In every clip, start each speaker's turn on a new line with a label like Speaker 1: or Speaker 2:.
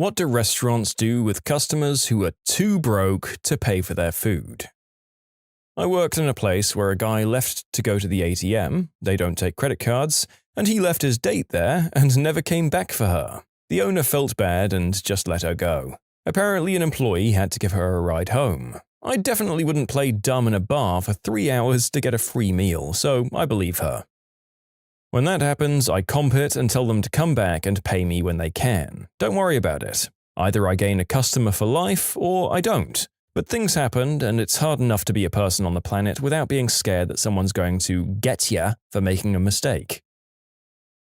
Speaker 1: What do restaurants do with customers who are too broke to pay for their food? I worked in a place where a guy left to go to the ATM, they don't take credit cards, and he left his date there and never came back for her. The owner felt bad and just let her go. Apparently an employee had to give her a ride home. I definitely wouldn't play dumb in a bar for 3 hours to get a free meal, so I believe her. When that happens, I comp it and tell them to come back and pay me when they can. Don't worry about it. Either I gain a customer for life, or I don't. But things happened, and it's hard enough to be a person on the planet without being scared that someone's going to get ya for making a mistake.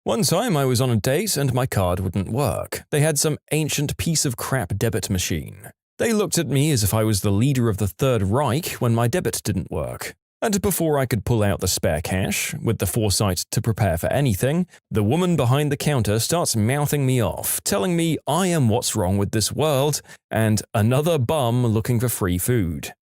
Speaker 1: One time I was on a date and my card wouldn't work. They had some ancient piece of crap debit machine. They looked at me as if I was the leader of the Third Reich when my debit didn't work. And before I could pull out the spare cash, with the foresight to prepare for anything, the woman behind the counter starts mouthing me off, telling me I am what's wrong with this world, and another bum looking for free food.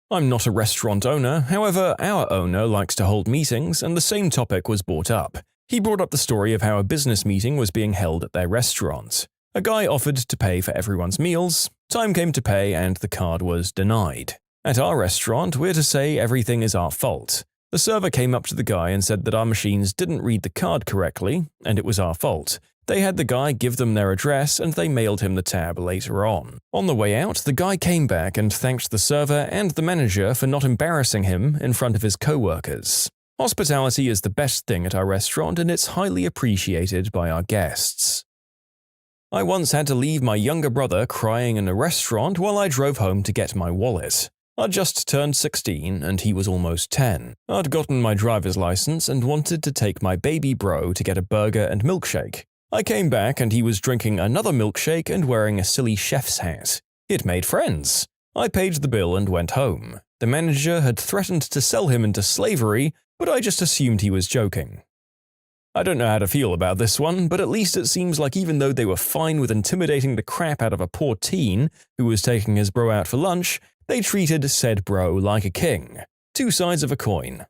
Speaker 1: I'm not a restaurant owner, however, our owner likes to hold meetings, and the same topic was brought up. He brought up the story of how a business meeting was being held at their restaurant. A guy offered to pay for everyone's meals, time came to pay, and the card was denied. At our restaurant, we're to say everything is our fault. The server came up to the guy and said that our machines didn't read the card correctly, and it was our fault. They had the guy give them their address and they mailed him the tab later on. On the way out, the guy came back and thanked the server and the manager for not embarrassing him in front of his co-workers. Hospitality is the best thing at our restaurant and it's highly appreciated by our guests. I once had to leave my younger brother crying in a restaurant while I drove home to get my wallet. I'd just turned 16 and he was almost 10. I'd gotten my driver's license and wanted to take my baby bro to get a burger and milkshake. I came back and he was drinking another milkshake and wearing a silly chef's hat. It made friends. I paid the bill and went home. The manager had threatened to sell him into slavery, but I just assumed he was joking. I don't know how to feel about this one, but at least it seems like even though they were fine with intimidating the crap out of a poor teen who was taking his bro out for lunch, they treated said bro like a king. Two sides of a coin.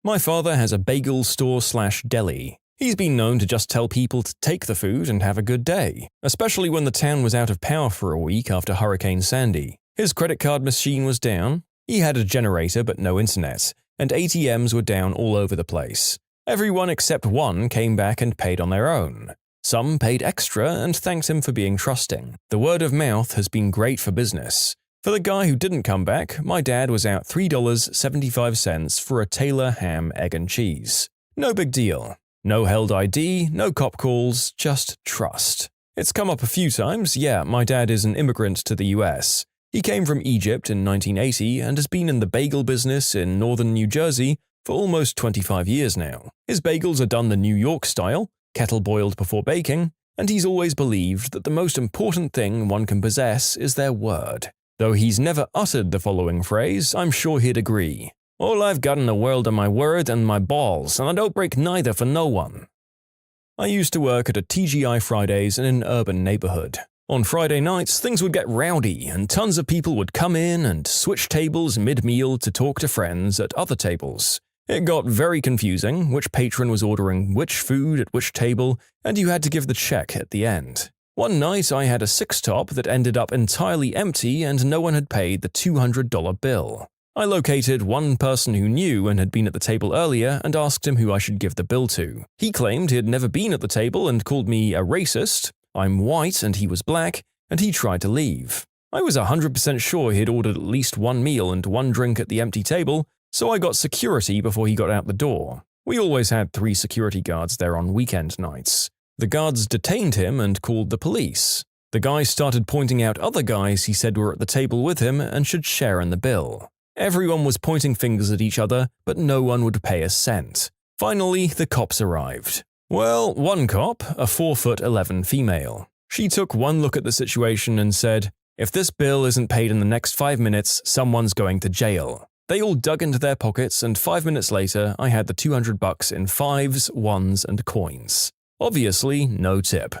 Speaker 1: My father has a bagel store/deli. He's been known to just tell people to take the food and have a good day, especially when the town was out of power for a week after Hurricane Sandy. His credit card machine was down, he had a generator but no internet, and ATMs were down all over the place. Everyone except one came back and paid on their own. Some paid extra and thanked him for being trusting. The word of mouth has been great for business. For the guy who didn't come back, my dad was out $3.75 for a Taylor ham, egg and cheese. No big deal. No held ID, no cop calls, just trust. It's come up a few times, yeah, my dad is an immigrant to the US. He came from Egypt in 1980 and has been in the bagel business in northern New Jersey for almost 25 years now. His bagels are done the New York style, kettle boiled before baking, and he's always believed that the most important thing one can possess is their word. Though he's never uttered the following phrase, I'm sure he'd agree. All I've got in the world are my word and my balls, and I don't break neither for no one. I used to work at a TGI Fridays in an urban neighborhood. On Friday nights, things would get rowdy, and tons of people would come in and switch tables mid-meal to talk to friends at other tables. It got very confusing which patron was ordering which food at which table, and you had to give the check at the end. One night I had a six-top that ended up entirely empty and no one had paid the $200 bill. I located one person who knew and had been at the table earlier and asked him who I should give the bill to. He claimed he had never been at the table and called me a racist. I'm white and he was black, and he tried to leave. I was 100% sure he had ordered at least one meal and one drink at the empty table, so I got security before he got out the door. We always had 3 security guards there on weekend nights. The guards detained him and called the police. The guy started pointing out other guys he said were at the table with him and should share in the bill. Everyone was pointing fingers at each other, but no one would pay a cent. Finally, the cops arrived. Well, one cop, a 4'11" female. She took one look at the situation and said, "If this bill isn't paid in the next 5 minutes, someone's going to jail." They all dug into their pockets and 5 minutes later, I had the $200 in 5s, 1s, and coins. Obviously, no tip.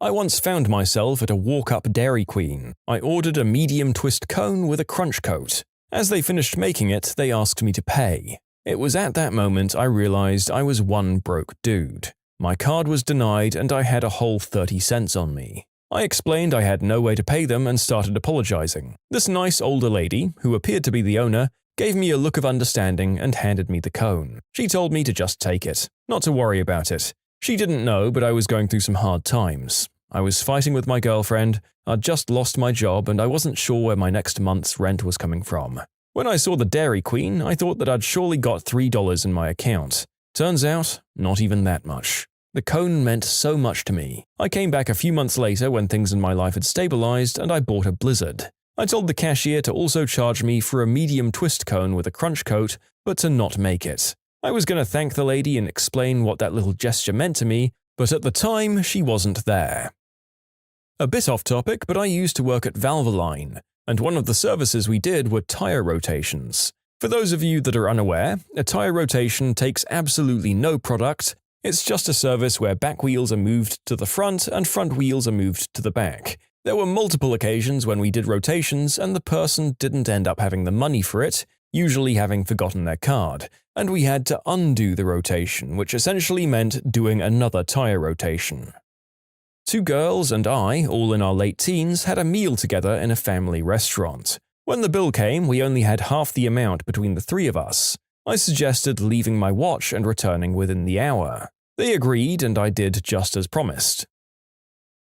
Speaker 1: I once found myself at a walk-up Dairy Queen. I ordered a medium twist cone with a crunch coat. As they finished making it, they asked me to pay. It was at that moment I realized I was one broke dude. My card was denied and I had a whole 30 cents on me. I explained I had no way to pay them and started apologizing. This nice older lady, who appeared to be the owner, gave me a look of understanding and handed me the cone. She told me to just take it, not to worry about it. She didn't know, but I was going through some hard times. I was fighting with my girlfriend, I'd just lost my job, and I wasn't sure where my next month's rent was coming from. When I saw the Dairy Queen, I thought that I'd surely got $3 in my account. Turns out, not even that much. The cone meant so much to me. I came back a few months later when things in my life had stabilized and I bought a Blizzard. I told the cashier to also charge me for a medium twist cone with a crunch coat, but to not make it. I was going to thank the lady and explain what that little gesture meant to me, but at the time, she wasn't there. A bit off topic, but I used to work at Valvoline, and one of the services we did were tire rotations. For those of you that are unaware, a tire rotation takes absolutely no product. It's just a service where back wheels are moved to the front and front wheels are moved to the back. There were multiple occasions when we did rotations and the person didn't end up having the money for it, usually having forgotten their card, and we had to undo the rotation, which essentially meant doing another tire rotation. 2 girls and I, all in our late teens, had a meal together in a family restaurant. When the bill came, we only had half the amount between the 3 of us. I suggested leaving my watch and returning within the hour. They agreed, and I did just as promised.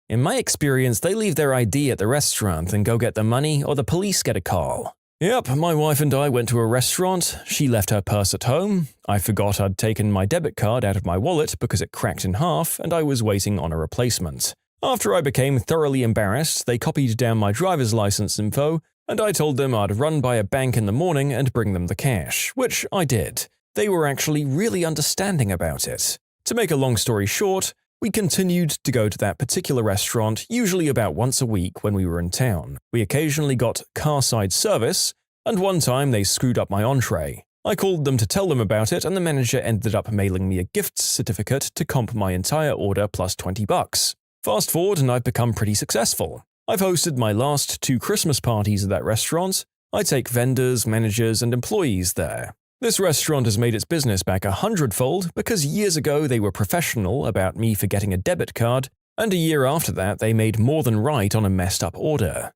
Speaker 1: In my experience, they leave their ID at the restaurant and go get the money, or the police get a call. Yep, my wife and I went to a restaurant. She left her purse at home. I forgot I'd taken my debit card out of my wallet because it cracked in half, and I was waiting on a replacement. After I became thoroughly embarrassed, they copied down my driver's license info, and I told them I'd run by a bank in the morning and bring them the cash, which I did. They were actually really understanding about it. To make a long story short, we continued to go to that particular restaurant usually about once a week when we were in town. We occasionally got car-side service, and one time they screwed up my entree. I called them to tell them about it, and the manager ended up mailing me a gift certificate to comp my entire order plus $20. Fast forward and I've become pretty successful. I've hosted my last 2 Christmas parties at that restaurant. I take vendors, managers, and employees there. This restaurant has made its business back 100-fold because years ago they were professional about me forgetting a debit card, and a year after that they made more than right on a messed up order.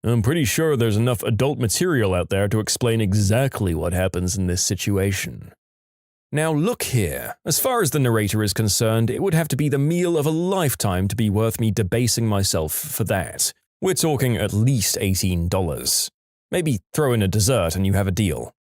Speaker 1: I'm pretty sure there's enough adult material out there to explain exactly what happens in this situation. Now look here, as far as the narrator is concerned, it would have to be the meal of a lifetime to be worth me debasing myself for that. We're talking at least $18. Maybe throw in a dessert and you have a deal.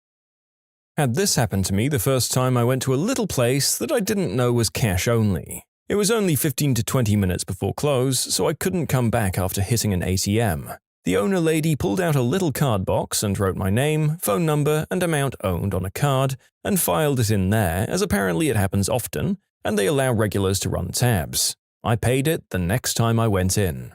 Speaker 1: Had this happened to me the first time I went to a little place that I didn't know was cash only. It was only 15 to 20 minutes before close, so I couldn't come back after hitting an ATM. The owner lady pulled out a little card box and wrote my name, phone number, and amount owned on a card, and filed it in there, as apparently it happens often, and they allow regulars to run tabs. I paid it the next time I went in.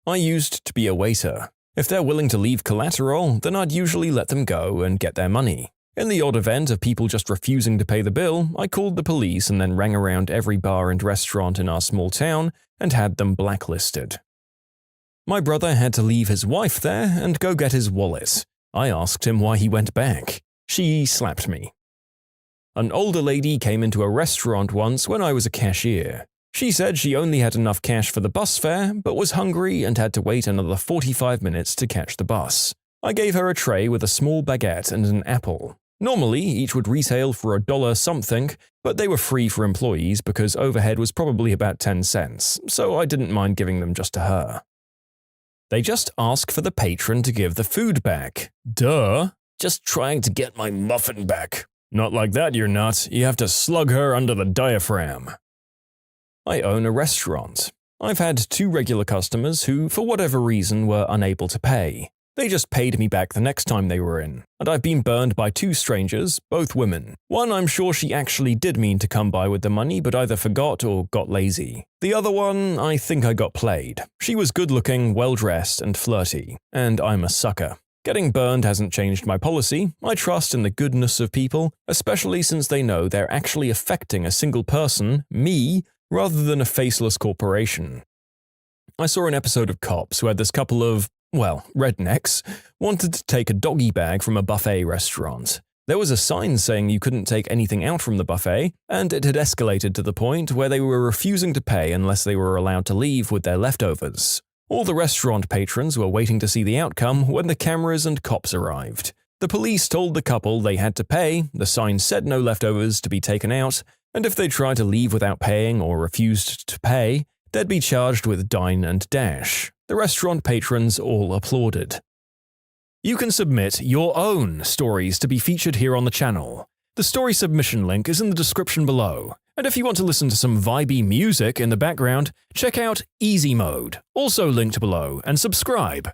Speaker 1: I used to be a waiter. If they're willing to leave collateral, then I'd usually let them go and get their money. In the odd event of people just refusing to pay the bill, I called the police and then rang around every bar and restaurant in our small town and had them blacklisted. My brother had to leave his wife there and go get his wallet. I asked him why he went back. She slapped me. An older lady came into a restaurant once when I was a cashier. She said she only had enough cash for the bus fare, but was hungry and had to wait another 45 minutes to catch the bus. I gave her a tray with a small baguette and an apple. Normally, each would retail for $1 something, but they were free for employees because overhead was probably about 10 cents, so I didn't mind giving them just to her. They just ask for the patron to give the food back. Duh. Just trying to get my muffin back. Not like that, you're not. You have to slug her under the diaphragm. I own a restaurant. I've had 2 regular customers who, for whatever reason, were unable to pay. They just paid me back the next time they were in, and I've been burned by 2 strangers, both women. One, I'm sure she actually did mean to come by with the money but either forgot or got lazy. The other one, I think I got played. She was good-looking, well-dressed, and flirty, and I'm a sucker. Getting burned hasn't changed my policy. I trust in the goodness of people, especially since they know they're actually affecting a single person, me, rather than a faceless corporation. I saw an episode of Cops where this couple of rednecks, wanted to take a doggy bag from a buffet restaurant. There was a sign saying you couldn't take anything out from the buffet, and it had escalated to the point where they were refusing to pay unless they were allowed to leave with their leftovers. All the restaurant patrons were waiting to see the outcome when the cameras and cops arrived. The police told the couple they had to pay, the sign said no leftovers to be taken out, and if they tried to leave without paying or refused to pay, they'd be charged with dine and dash. The restaurant patrons all applauded. You can submit your own stories to be featured here on the channel. The story submission link is in the description below. And if you want to listen to some vibey music in the background, check out Easy Mode, also linked below, and subscribe.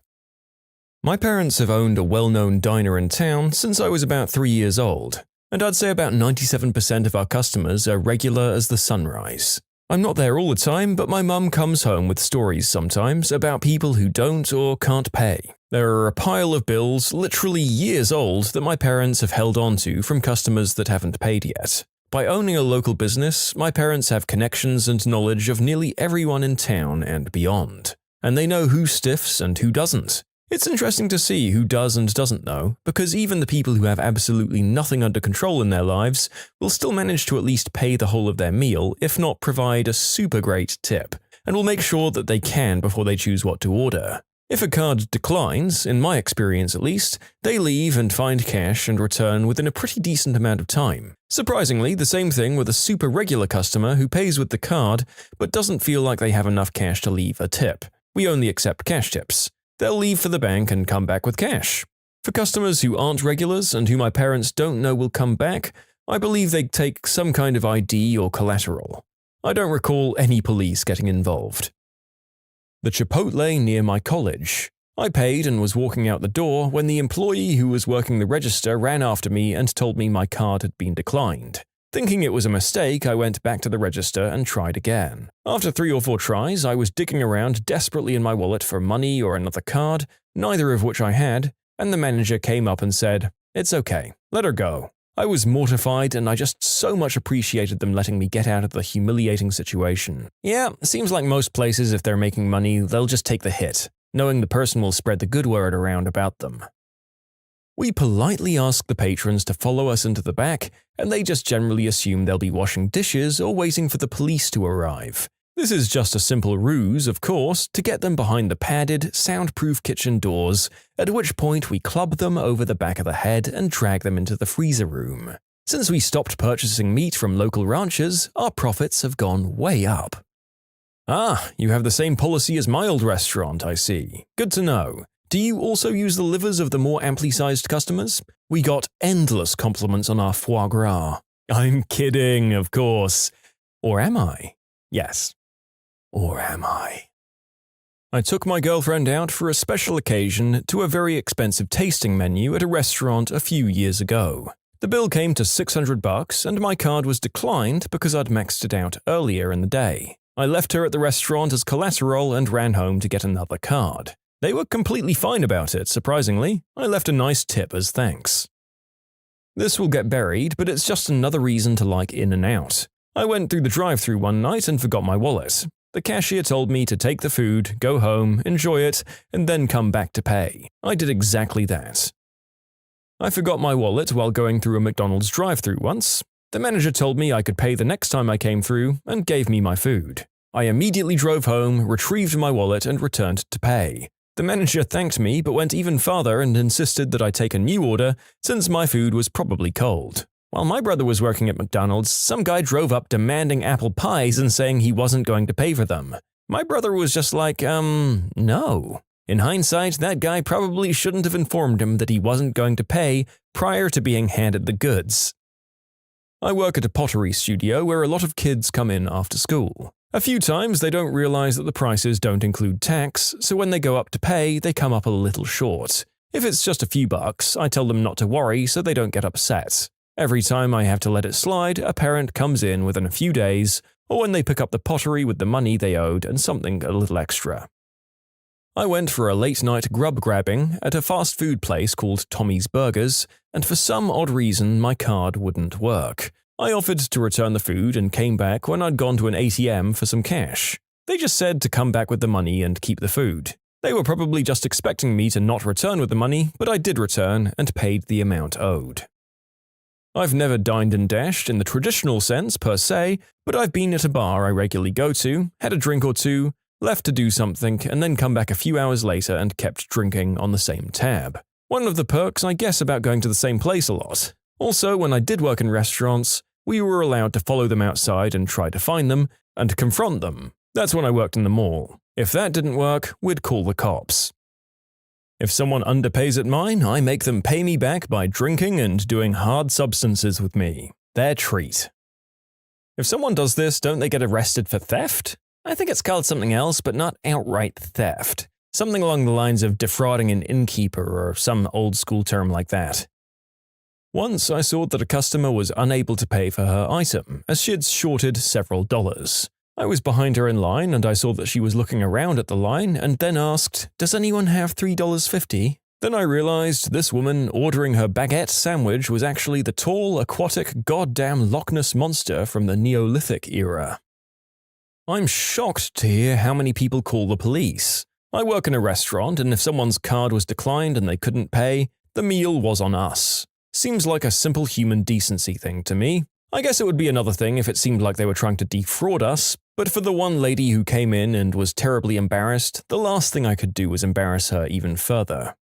Speaker 1: My parents have owned a well-known diner in town since I was about 3 years old, and I'd say about 97% of our customers are regular as the sunrise. I'm not there all the time, but my mum comes home with stories sometimes about people who don't or can't pay. There are a pile of bills, literally years old, that my parents have held on to from customers that haven't paid yet. By owning a local business, my parents have connections and knowledge of nearly everyone in town and beyond. And they know who stiffs and who doesn't. It's interesting to see who does and doesn't know, because even the people who have absolutely nothing under control in their lives will still manage to at least pay the whole of their meal, if not provide a super great tip, and will make sure that they can before they choose what to order. If a card declines, in my experience at least, they leave and find cash and return within a pretty decent amount of time. Surprisingly, the same thing with a super regular customer who pays with the card but doesn't feel like they have enough cash to leave a tip. We only accept cash tips. They'll leave for the bank and come back with cash. For customers who aren't regulars and who my parents don't know will come back, I believe they take some kind of ID or collateral. I don't recall any police getting involved. The Chipotle near my college. I paid and was walking out the door when the employee who was working the register ran after me and told me my card had been declined. Thinking it was a mistake, I went back to the register and tried again. After 3 or 4 tries, I was digging around desperately in my wallet for money or another card, neither of which I had, and the manager came up and said, "It's okay, let her go." I was mortified and I just so much appreciated them letting me get out of the humiliating situation. Yeah, seems like most places if they're making money, they'll just take the hit, knowing the person will spread the good word around about them. We politely ask the patrons to follow us into the back, and they just generally assume they'll be washing dishes or waiting for the police to arrive. This is just a simple ruse, of course, to get them behind the padded, soundproof kitchen doors, at which point we club them over the back of the head and drag them into the freezer room. Since we stopped purchasing meat from local ranchers, our profits have gone way up. Ah, you have the same policy as my old restaurant, I see. Good to know. Do you also use the livers of the more amply sized customers? We got endless compliments on our foie gras. I'm kidding, of course. Or am I? Yes. Or am I? I took my girlfriend out for a special occasion to a very expensive tasting menu at a restaurant a few years ago. The bill came to $600 and my card was declined because I'd maxed it out earlier in the day. I left her at the restaurant as collateral and ran home to get another card. They were completely fine about it, surprisingly. I left a nice tip as thanks. This will get buried, but it's just another reason to like In-N-Out. I went through the drive-thru one night and forgot my wallet. The cashier told me to take the food, go home, enjoy it, and then come back to pay. I did exactly that. I forgot my wallet while going through a McDonald's drive-thru once. The manager told me I could pay the next time I came through and gave me my food. I immediately drove home, retrieved my wallet, and returned to pay. The manager thanked me but went even farther and insisted that I take a new order since my food was probably cold. While my brother was working at McDonald's, some guy drove up demanding apple pies and saying he wasn't going to pay for them. My brother was just like, no. In hindsight, that guy probably shouldn't have informed him that he wasn't going to pay prior to being handed the goods. I work at a pottery studio where a lot of kids come in after school. A few times they don't realize that the prices don't include tax, so when they go up to pay, they come up a little short. If it's just a few bucks, I tell them not to worry so they don't get upset. Every time I have to let it slide, a parent comes in within a few days, or when they pick up the pottery with the money they owed and something a little extra. I went for a late-night grub grabbing at a fast food place called Tommy's Burgers, and for some odd reason my card wouldn't work. I offered to return the food and came back when I'd gone to an ATM for some cash. They just said to come back with the money and keep the food. They were probably just expecting me to not return with the money, but I did return and paid the amount owed. I've never dined and dashed in the traditional sense per se, but I've been at a bar I regularly go to, had a drink or two, left to do something, and then come back a few hours later and kept drinking on the same tab. One of the perks, I guess, about going to the same place a lot. Also, when I did work in restaurants, we were allowed to follow them outside and try to find them, and confront them. That's when I worked in the mall. If that didn't work, we'd call the cops. If someone underpays at mine, I make them pay me back by drinking and doing hard substances with me. Their treat. If someone does this, don't they get arrested for theft? I think it's called something else, but not outright theft. Something along the lines of defrauding an innkeeper or some old school term like that. Once I saw that a customer was unable to pay for her item, as she had shorted several dollars. I was behind her in line and I saw that she was looking around at the line and then asked, "Does anyone have $3.50? Then I realized this woman ordering her baguette sandwich was actually the tall, aquatic, goddamn Loch Ness monster from the Neolithic era. I'm shocked to hear how many people call the police. I work in a restaurant and if someone's card was declined and they couldn't pay, the meal was on us. Seems like a simple human decency thing to me. I guess it would be another thing if it seemed like they were trying to defraud us, but for the one lady who came in and was terribly embarrassed, the last thing I could do was embarrass her even further.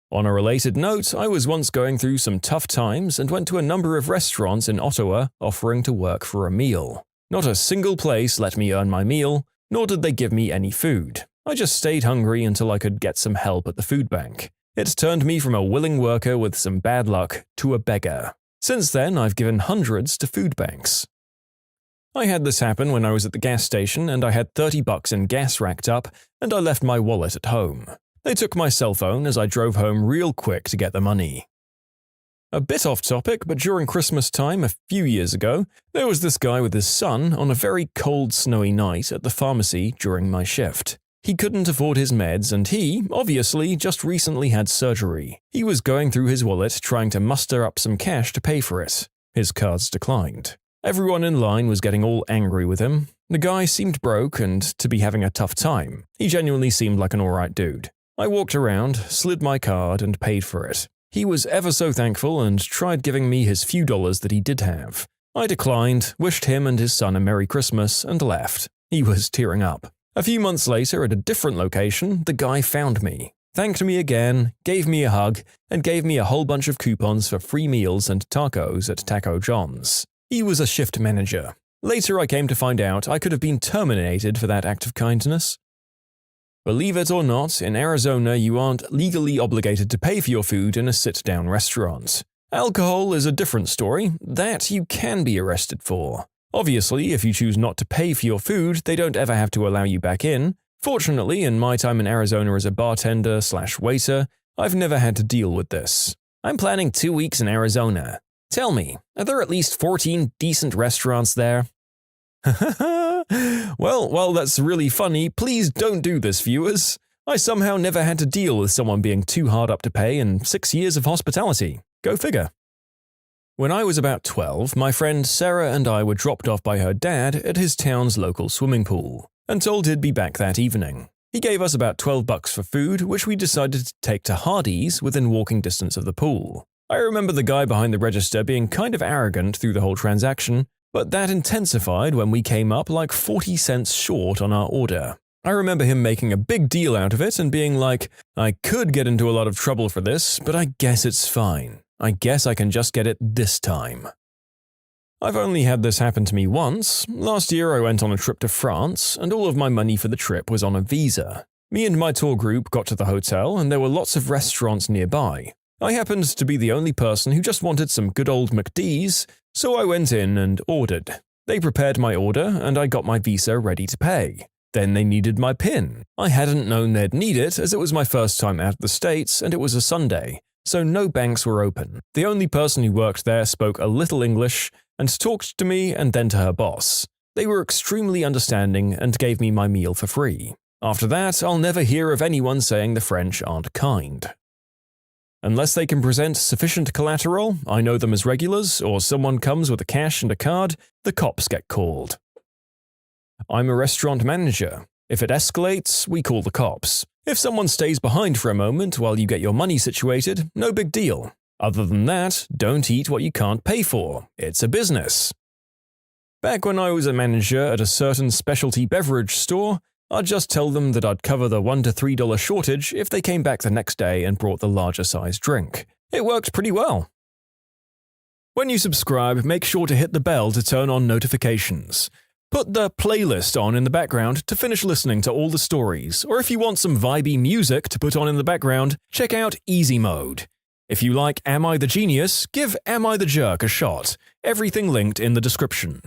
Speaker 1: On a related note, I was once going through some tough times and went to a number of restaurants in Ottawa offering to work for a meal. Not a single place let me earn my meal, nor did they give me any food. I just stayed hungry until I could get some help at the food bank. It turned me from a willing worker with some bad luck to a beggar. Since then, I've given hundreds to food banks. I had this happen when I was at the gas station and I had $30 in gas racked up and I left my wallet at home. They took my cell phone as I drove home real quick to get the money. A bit off topic, but during Christmas time a few years ago, there was this guy with his son on a very cold, snowy night at the pharmacy during my shift. He couldn't afford his meds and he, obviously, just recently had surgery. He was going through his wallet trying to muster up some cash to pay for it. His cards declined. Everyone in line was getting all angry with him. The guy seemed broke and to be having a tough time. He genuinely seemed like an alright dude. I walked around, slid my card, and paid for it. He was ever so thankful and tried giving me his few dollars that he did have. I declined, wished him and his son a Merry Christmas, and left. He was tearing up. A few months later, at a different location, the guy found me, thanked me again, gave me a hug, and gave me a whole bunch of coupons for free meals and tacos at Taco John's. He was a shift manager. Later I came to find out I could have been terminated for that act of kindness. Believe it or not, in Arizona you aren't legally obligated to pay for your food in a sit-down restaurant. Alcohol is a different story. That you can be arrested for. Obviously, if you choose not to pay for your food, they don't ever have to allow you back in. Fortunately, in my time in Arizona as a bartender/waiter, I've never had to deal with this. I'm planning 2 weeks in Arizona. Tell me, are there at least 14 decent restaurants there? Well, while that's really funny, please don't do this, viewers. I somehow never had to deal with someone being too hard up to pay in 6 years of hospitality. Go figure. When I was about 12, my friend Sarah and I were dropped off by her dad at his town's local swimming pool, and told he'd be back that evening. He gave us about $12 for food, which we decided to take to Hardee's within walking distance of the pool. I remember the guy behind the register being kind of arrogant through the whole transaction, but that intensified when we came up like 40 cents short on our order. I remember him making a big deal out of it and being like, "I could get into a lot of trouble for this, but I guess it's fine. I guess I can just get it this time." I've only had this happen to me once. Last year I went on a trip to France, and all of my money for the trip was on a visa. Me and my tour group got to the hotel, and there were lots of restaurants nearby. I happened to be the only person who just wanted some good old McD's, so I went in and ordered. They prepared my order, and I got my visa ready to pay. Then they needed my PIN. I hadn't known they'd need it, as it was my first time out of the States, and it was a Sunday, so no banks were open. The only person who worked there spoke a little English, and talked to me and then to her boss. They were extremely understanding and gave me my meal for free. After that, I'll never hear of anyone saying the French aren't kind. Unless they can present sufficient collateral, I know them as regulars, or someone comes with a cash and a card, the cops get called. I'm a restaurant manager. If it escalates, we call the cops. If someone stays behind for a moment while you get your money situated, no big deal. Other than that, don't eat what you can't pay for. It's a business. Back when I was a manager at a certain specialty beverage store, I'd just tell them that I'd cover the $1 to $3 shortage if they came back the next day and brought the larger size drink. It worked pretty well. When you subscribe, make sure to hit the bell to turn on notifications. Put the playlist on in the background to finish listening to all the stories, or if you want some vibey music to put on in the background, check out Easy Mode. If you like Am I the Genius, give Am I the Jerk a shot. Everything linked in the description.